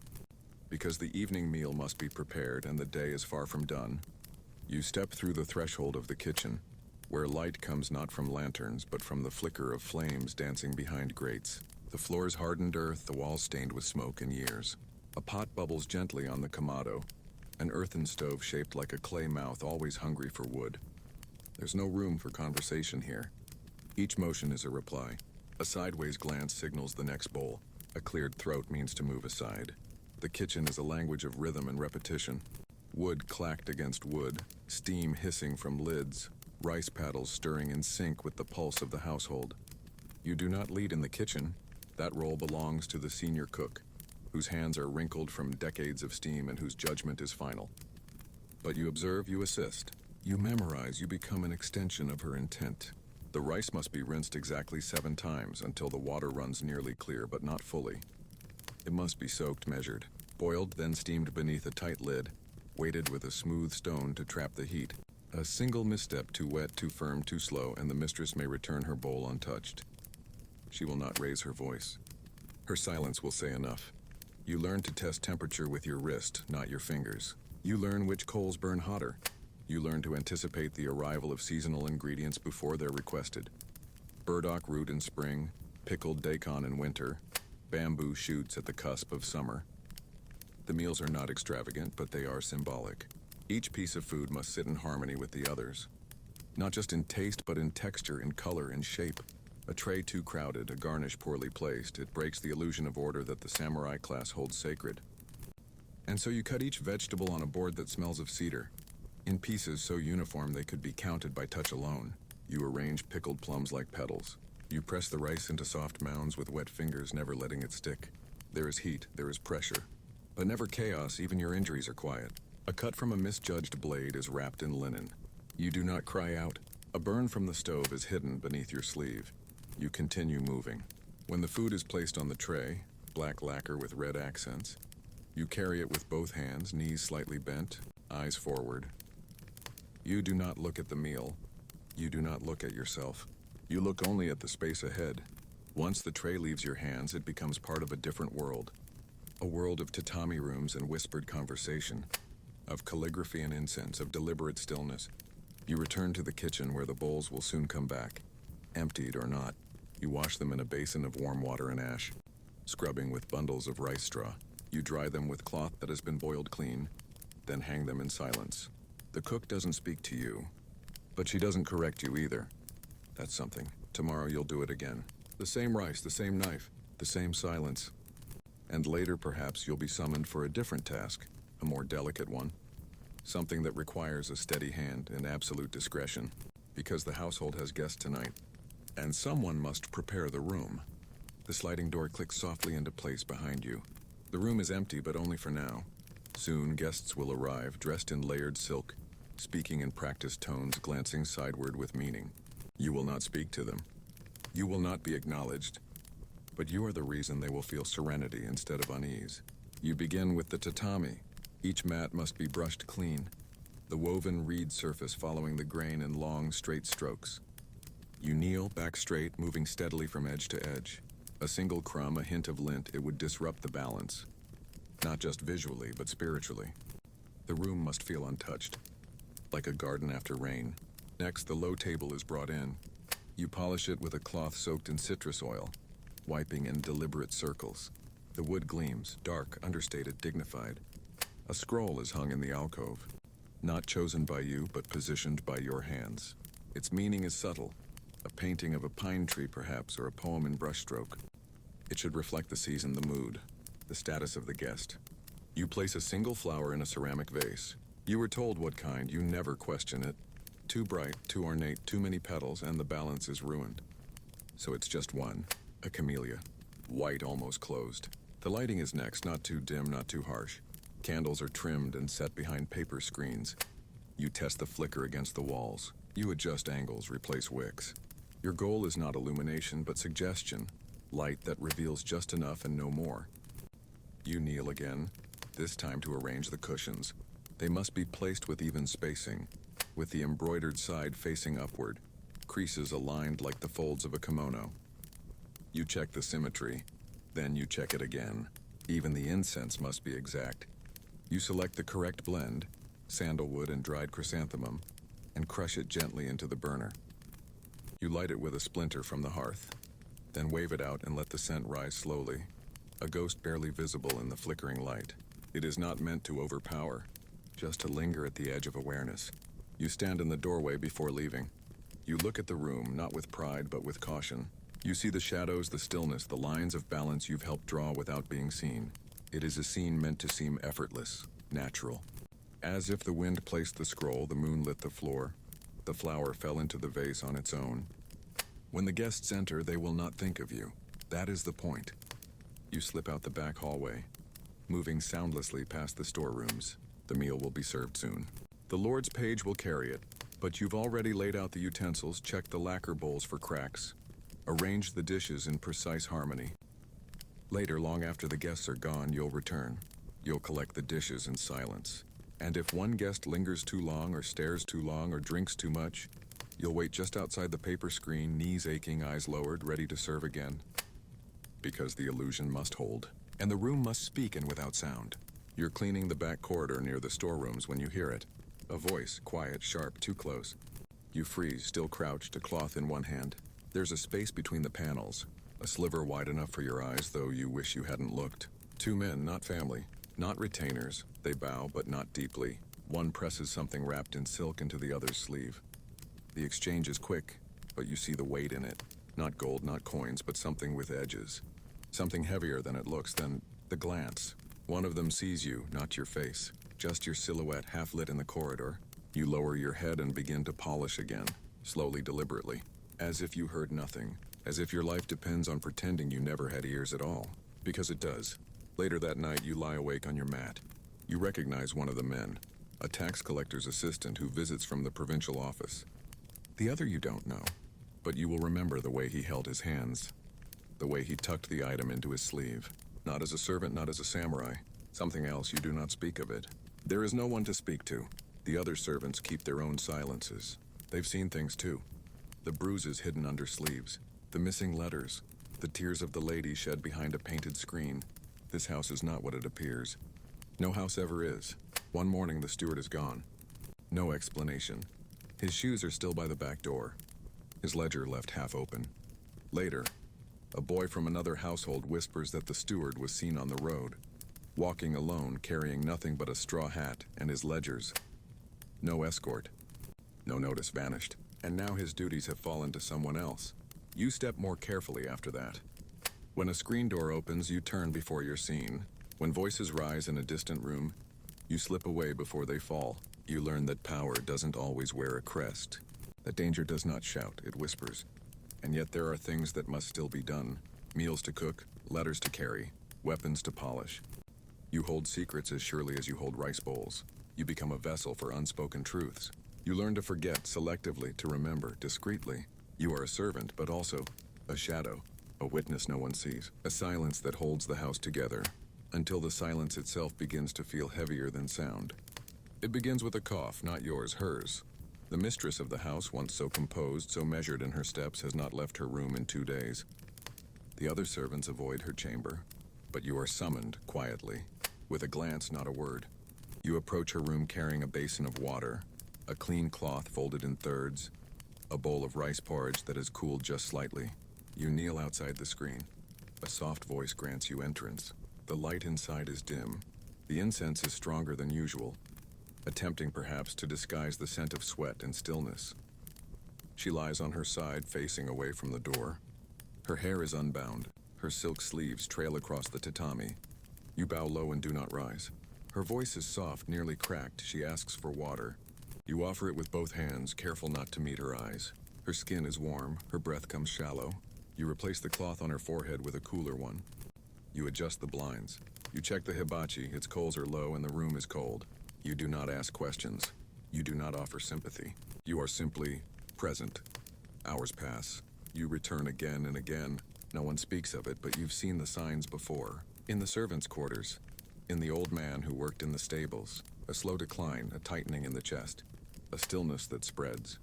Because the evening meal must be prepared and the day is far from done, you step through the threshold of the kitchen, where light comes not from lanterns, but from the flicker of flames dancing behind grates. The floor's hardened earth, the walls stained with smoke and years. A pot bubbles gently on the kamado, an earthen stove shaped like a clay mouth always hungry for wood. There's no room for conversation here. Each motion is a reply. A sideways glance signals the next bowl. A cleared throat means to move aside. The kitchen is a language of rhythm and repetition. Wood clacked against wood, steam hissing from lids, rice paddles stirring in sync with the pulse of the household. You do not lead in the kitchen. That role belongs to the senior cook, whose hands are wrinkled from decades of steam and whose judgment is final. But you observe, you assist. You memorize, you become an extension of her intent. The rice must be rinsed exactly 7 times until the water runs nearly clear, but not fully. It must be soaked, measured, boiled, then steamed beneath a tight lid, weighted with a smooth stone to trap the heat. A single misstep, too wet, too firm, too slow, and the mistress may return her bowl untouched. She will not raise her voice. Her silence will say enough. You learn to test temperature with your wrist, not your fingers. You learn which coals burn hotter. You learn to anticipate the arrival of seasonal ingredients before they're requested. Burdock root in spring, pickled daikon in winter, bamboo shoots at the cusp of summer. The meals are not extravagant, but they are symbolic. Each piece of food must sit in harmony with the others. Not just in taste, but in texture, in color, in shape. A tray too crowded, a garnish poorly placed, it breaks the illusion of order that the samurai class holds sacred. And so you cut each vegetable on a board that smells of cedar, in pieces so uniform they could be counted by touch alone. You arrange pickled plums like petals. You press the rice into soft mounds with wet fingers, never letting it stick. There is heat, there is pressure, but never chaos. Even your injuries are quiet. A cut from a misjudged blade is wrapped in linen. You do not cry out. A burn from the stove is hidden beneath your sleeve. You continue moving. When the food is placed on the tray, black lacquer with red accents, you carry it with both hands, knees slightly bent, eyes forward. You do not look at the meal. You do not look at yourself. You look only at the space ahead. Once the tray leaves your hands, it becomes part of a different world. A world of tatami rooms and whispered conversation, of calligraphy and incense, of deliberate stillness. You return to the kitchen where the bowls will soon come back. Emptied or not, you wash them in a basin of warm water and ash, scrubbing with bundles of rice straw. You dry them with cloth that has been boiled clean, then hang them in silence. The cook doesn't speak to you, but she doesn't correct you either. That's something. Tomorrow you'll do it again. The same rice, the same knife, the same silence. And later perhaps you'll be summoned for a different task, a more delicate one. Something that requires a steady hand and absolute discretion, because the household has guests tonight. And someone must prepare the room. The sliding door clicks softly into place behind you. The room is empty, but only for now. Soon guests will arrive, dressed in layered silk, speaking in practiced tones, glancing sideward with meaning. You will not speak to them. You will not be acknowledged. But you are the reason they will feel serenity instead of unease. You begin with the tatami. Each mat must be brushed clean, the woven reed surface following the grain in long, straight strokes. You kneel, back straight, moving steadily from edge to edge. A single crumb, a hint of lint, it would disrupt the balance. Not just visually, but spiritually. The room must feel untouched, like a garden after rain. Next, the low table is brought in. You polish it with a cloth soaked in citrus oil, wiping in deliberate circles. The wood gleams, dark, understated, dignified. A scroll is hung in the alcove, not chosen by you, but positioned by your hands. Its meaning is subtle, a painting of a pine tree perhaps, or a poem in brushstroke. It should reflect the season, the mood, the status of the guest. You place a single flower in a ceramic vase. You were told what kind, you never question it. Too bright, too ornate, too many petals, and the balance is ruined. So it's just one, a camellia. White, almost closed. The lighting is next, not too dim, not too harsh. Candles are trimmed and set behind paper screens. You test the flicker against the walls. You adjust angles, replace wicks. Your goal is not illumination, but suggestion. Light that reveals just enough and no more. You kneel again, this time to arrange the cushions. They must be placed with even spacing, with the embroidered side facing upward, creases aligned like the folds of a kimono. You check the symmetry, then you check it again. Even the incense must be exact. You select the correct blend, sandalwood and dried chrysanthemum, and crush it gently into the burner. You light it with a splinter from the hearth, then wave it out and let the scent rise slowly, a ghost barely visible in the flickering light. It is not meant to overpower, just to linger at the edge of awareness. You stand in the doorway before leaving. You look at the room, not with pride, but with caution. You see the shadows, the stillness, the lines of balance you've helped draw without being seen. It is a scene meant to seem effortless, natural. As if the wind placed the scroll, the moon lit the floor. The flower fell into the vase on its own. When the guests enter, they will not think of you. That is the point. You slip out the back hallway, moving soundlessly past the storerooms. The meal will be served soon. The Lord's page will carry it, but you've already laid out the utensils, checked the lacquer bowls for cracks, arranged the dishes in precise harmony. Later, long after the guests are gone, you'll return. You'll collect the dishes in silence. And if one guest lingers too long or stares too long or drinks too much, you'll wait just outside the paper screen, knees aching, eyes lowered, ready to serve again. Because the illusion must hold, and the room must speak and without sound. You're cleaning the back corridor near the storerooms when you hear it. A voice, quiet, sharp, too close. You freeze, still crouched, a cloth in one hand. There's a space between the panels, a sliver wide enough for your eyes, though you wish you hadn't looked. Two men, not family, not retainers. They bow, but not deeply. One presses something wrapped in silk into the other's sleeve. The exchange is quick, but you see the weight in it. Not gold, not coins, but something with edges. Something heavier than it looks, then the glance. One of them sees you, not your face. Just your silhouette half lit in the corridor. You lower your head and begin to polish again, slowly, deliberately. As if you heard nothing. As if your life depends on pretending you never had ears at all. Because it does. Later that night, you lie awake on your mat. You recognize one of the men, a tax collector's assistant who visits from the provincial office. The other you don't know, but you will remember the way he held his hands, the way he tucked the item into his sleeve. Not as a servant, not as a samurai. Something else, you do not speak of it. There is no one to speak to. The other servants keep their own silences. They've seen things too. The bruises hidden under sleeves, the missing letters, the tears of the lady shed behind a painted screen. This house is not what it appears. No house ever is. One morning the steward is gone. No explanation. His shoes are still by the back door. His ledger left half open. Later, a boy from another household whispers that the steward was seen on the road, walking alone, carrying nothing but a straw hat and his ledgers. No escort. No notice, vanished. And now his duties have fallen to someone else. You step more carefully after that. When a screen door opens, you turn before you're seen. When voices rise in a distant room, you slip away before they fall. You learn that power doesn't always wear a crest. That danger does not shout, it whispers. And yet there are things that must still be done. Meals to cook, letters to carry, weapons to polish. You hold secrets as surely as you hold rice bowls. You become a vessel for unspoken truths. You learn to forget selectively, to remember discreetly. You are a servant, but also a shadow, a witness no one sees, a silence that holds the house together, until the silence itself begins to feel heavier than sound. It begins with a cough, not yours, hers. The mistress of the house, once so composed, so measured in her steps, has not left her room in 2 days. The other servants avoid her chamber, but you are summoned quietly, with a glance, not a word. You approach her room carrying a basin of water, a clean cloth folded in thirds, a bowl of rice porridge that has cooled just slightly. You kneel outside the screen. A soft voice grants you entrance. The light inside is dim. The incense is stronger than usual, attempting perhaps to disguise the scent of sweat and stillness. She lies on her side, facing away from the door. Her hair is unbound. Her silk sleeves trail across the tatami. You bow low and do not rise. Her voice is soft, nearly cracked. She asks for water. You offer it with both hands, careful not to meet her eyes. Her skin is warm, her breath comes shallow. You replace the cloth on her forehead with a cooler one. You adjust the blinds. You check the hibachi, its coals are low and the room is cold. You do not ask questions. You do not offer sympathy. You are simply present. Hours pass. You return again and again. No one speaks of it, but you've seen the signs before. In the servants' quarters. In the old man who worked in the stables. A slow decline, a tightening in the chest. A stillness that spreads.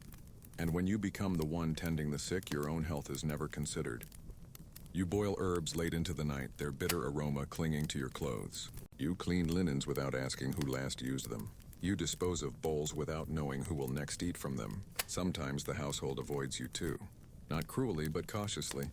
And when you become the one tending the sick, your own health is never considered. You boil herbs late into the night, their bitter aroma clinging to your clothes. You clean linens without asking who last used them. You dispose of bowls without knowing who will next eat from them. Sometimes the household avoids you too. Not cruelly, but cautiously.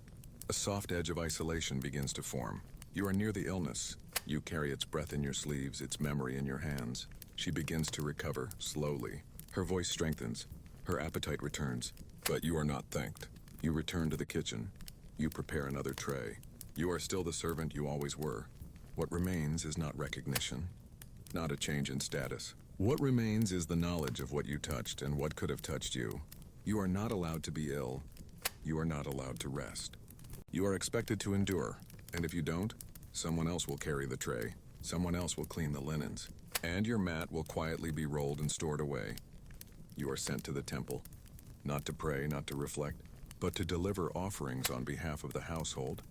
A soft edge of isolation begins to form. You are near the illness. You carry its breath in your sleeves, its memory in your hands. She begins to recover, slowly. Her voice strengthens. Her appetite returns. But you are not thanked. You return to the kitchen. You prepare another tray. You are still the servant you always were. What remains is not recognition, not a change in status. What remains is the knowledge of what you touched and what could have touched you. You are not allowed to be ill. You are not allowed to rest. You are expected to endure, and if you don't, someone else will carry the tray. Someone else will clean the linens, and your mat will quietly be rolled and stored away. You are sent to the temple, not to pray, not to reflect, but to deliver offerings on behalf of the household.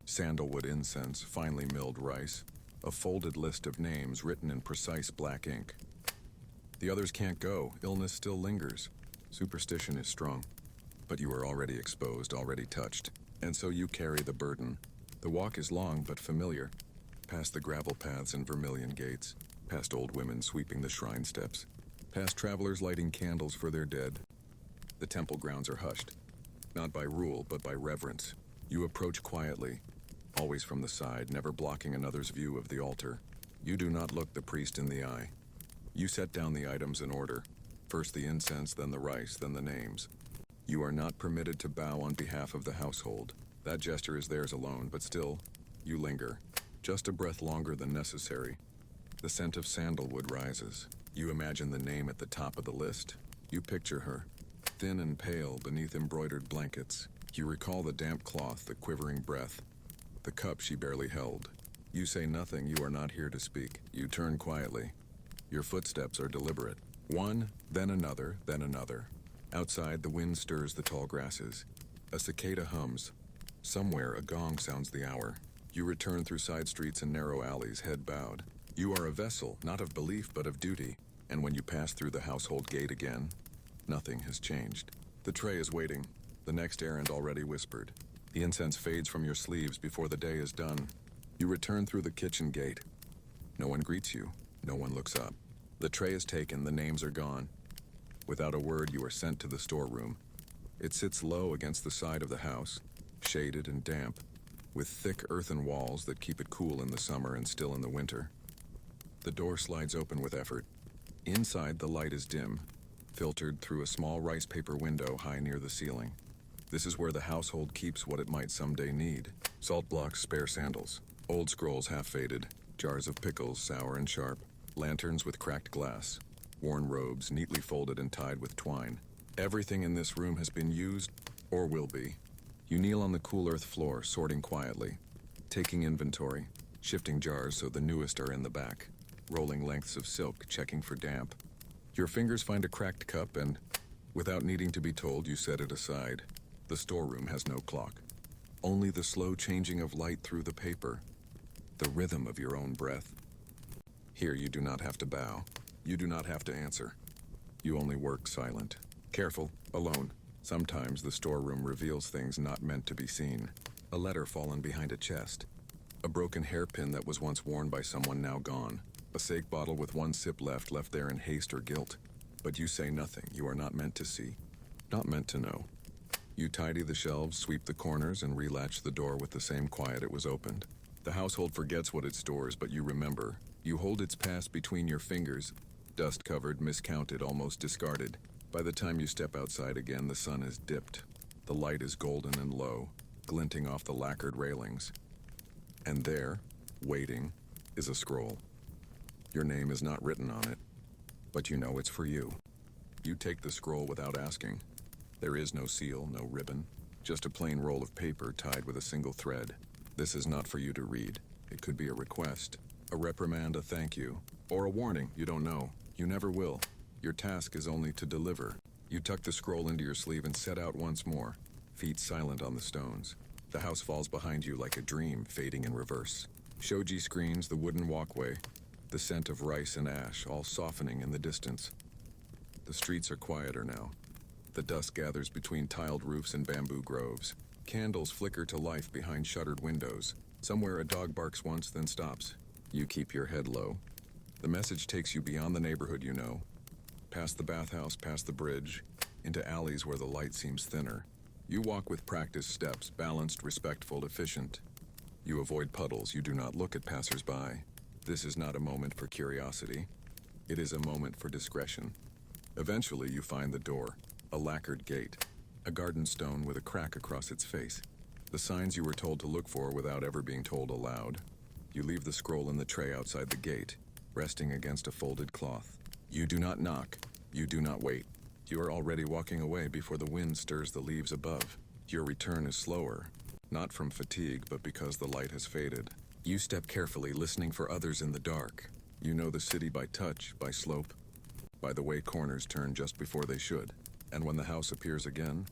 Sandalwood incense, finely milled rice, a folded list of names written in precise black ink. The others can't go, illness still lingers. Superstition is strong, but you are already exposed, already touched, and so you carry the burden. The walk is long but familiar, past the gravel paths and vermilion gates, past old women sweeping the shrine steps, past travelers lighting candles for their dead. The temple grounds are hushed, not by rule but by reverence. You approach quietly, always from the side, never blocking another's view of the altar. You do not look the priest in the eye. You set down the items in order, first the incense, then the rice, then the names. You are not permitted to bow on behalf of the household. That gesture is theirs alone, but still, you linger, just a breath longer than necessary. The scent of sandalwood rises. You imagine the name at the top of the list. You picture her, thin and pale beneath embroidered blankets. You recall the damp cloth, the quivering breath, the cup she barely held. You say nothing, you are not here to speak. You turn quietly. Your footsteps are deliberate. One, then another, then another. Outside, the wind stirs the tall grasses. A cicada hums. Somewhere, a gong sounds the hour. You return through side streets and narrow alleys, head bowed. You are a vessel, not of belief, but of duty. And when you pass through the household gate again, nothing has changed. The tray is waiting, the next errand already whispered. The incense fades from your sleeves before the day is done. You return through the kitchen gate. No one greets you. No one looks up. The tray is taken, the names are gone. Without a word, you are sent to the storeroom. It sits low against the side of the house, shaded and damp, with thick earthen walls that keep it cool in the summer and still in the winter. The door slides open with effort. Inside, the light is dim, filtered through a small rice paper window high near the ceiling. This is where the household keeps what it might someday need. Salt blocks, spare sandals, old scrolls half faded, jars of pickles, sour and sharp, lanterns with cracked glass, worn robes neatly folded and tied with twine. Everything in this room has been used, or will be. You kneel on the cool earth floor, sorting quietly, taking inventory, shifting jars so the newest are in the back, rolling lengths of silk, checking for damp. Your fingers find a cracked cup and, without needing to be told, you set it aside. The storeroom has no clock. Only the slow changing of light through the paper, the rhythm of your own breath. Here you do not have to bow. You do not have to answer. You only work silent, careful, alone. Sometimes the storeroom reveals things not meant to be seen. A letter fallen behind a chest. A broken hairpin that was once worn by someone now gone. A sake bottle with one sip left there in haste or guilt. But you say nothing. You are not meant to see. Not meant to know. You tidy the shelves, sweep the corners, and relatch the door with the same quiet it was opened. The household forgets what it stores, but you remember. You hold its past between your fingers, dust-covered, miscounted, almost discarded. By the time you step outside again, the sun is dipped. The light is golden and low, glinting off the lacquered railings. And there, waiting, is a scroll. Your name is not written on it, but you know it's for you. You take the scroll without asking. There is no seal, no ribbon, just a plain roll of paper tied with a single thread. This is not for you to read. It could be a request, a reprimand, a thank you, or a warning. You don't know. You never will. Your task is only to deliver. You tuck the scroll into your sleeve and set out once more, feet silent on the stones. The house falls behind you like a dream, fading in reverse. Shoji screens, the wooden walkway, the scent of rice and ash, all softening in the distance. The streets are quieter now. The dust gathers between tiled roofs and bamboo groves. Candles flicker to life behind shuttered windows. Somewhere a dog barks once, then stops. You keep your head low. The message takes you beyond the neighborhood you know, past the bathhouse, past the bridge, into alleys where the light seems thinner. You walk with practiced steps, balanced, respectful, efficient. You avoid puddles, you do not look at passers-by. This is not a moment for curiosity. It is a moment for discretion. Eventually you find the door, a lacquered gate, a garden stone with a crack across its face. The signs you were told to look for without ever being told aloud. You leave the scroll in the tray outside the gate, resting against a folded cloth. You do not knock. You do not wait. You are already walking away before the wind stirs the leaves above. Your return is slower, not from fatigue, but because the light has faded. You step carefully, listening for others in the dark. You know the city by touch, by slope, by the way corners turn just before they should. And when the house appears again,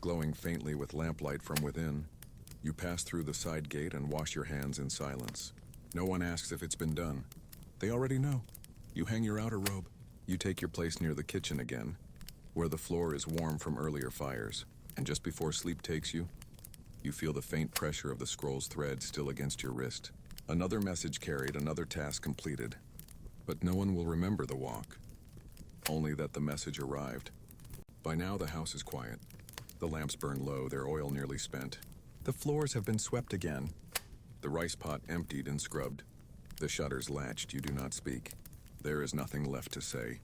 glowing faintly with lamplight from within, you pass through the side gate and wash your hands in silence. No one asks if it's been done. They already know. You hang your outer robe. You take your place near the kitchen again, where the floor is warm from earlier fires. And just before sleep takes you, you feel the faint pressure of the scroll's thread still against your wrist. Another message carried, another task completed. But no one will remember the walk, only that the message arrived. By now the house is quiet. The lamps burn low, their oil nearly spent. The floors have been swept again. The rice pot emptied and scrubbed. The shutters latched, you do not speak. There is nothing left to say.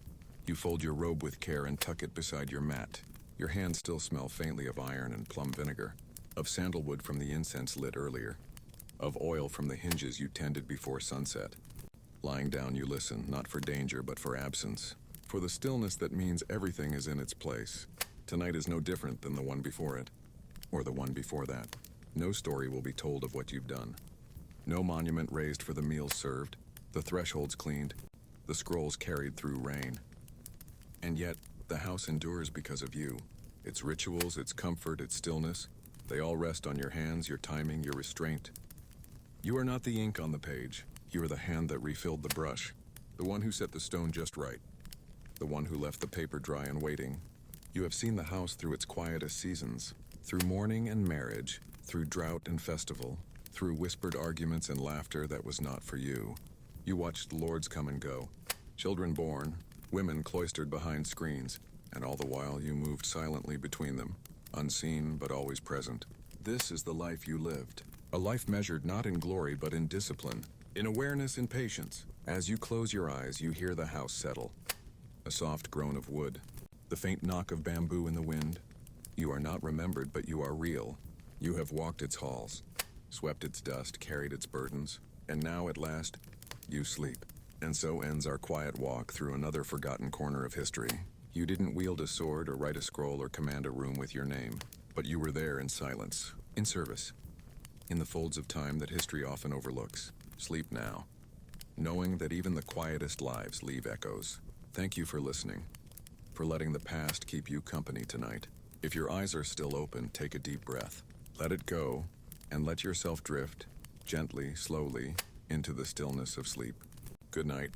You fold your robe with care and tuck it beside your mat. Your hands still smell faintly of iron and plum vinegar, of sandalwood from the incense lit earlier, of oil from the hinges you tended before sunset. Lying down you listen, not for danger but for absence, for the stillness that means everything is in its place. Tonight is no different than the one before it, or the one before that. No story will be told of what you've done. No monument raised for the meals served, the thresholds cleaned, the scrolls carried through rain. And yet, the house endures because of you. Its rituals, its comfort, its stillness, they all rest on your hands, your timing, your restraint. You are not the ink on the page. You are the hand that refilled the brush, the one who set the stone just right, the one who left the paper dry and waiting. You have seen the house through its quietest seasons, through mourning and marriage, through drought and festival, through whispered arguments and laughter that was not for you. You watched lords come and go, children born, women cloistered behind screens, and all the while you moved silently between them, unseen but always present. This is the life you lived, a life measured not in glory but in discipline, in awareness and patience. As you close your eyes, you hear the house settle, a soft groan of wood, the faint knock of bamboo in the wind. You are not remembered, but you are real. You have walked its halls, swept its dust, carried its burdens, and now at last, you sleep. And so ends our quiet walk through another forgotten corner of history. You didn't wield a sword or write a scroll or command a room with your name, but you were there in silence, in service, in the folds of time that history often overlooks. Sleep now, knowing that even the quietest lives leave echoes. Thank you for listening, for letting the past keep you company tonight. If your eyes are still open, take a deep breath. Let it go, and let yourself drift, gently, slowly, into the stillness of sleep. Good night.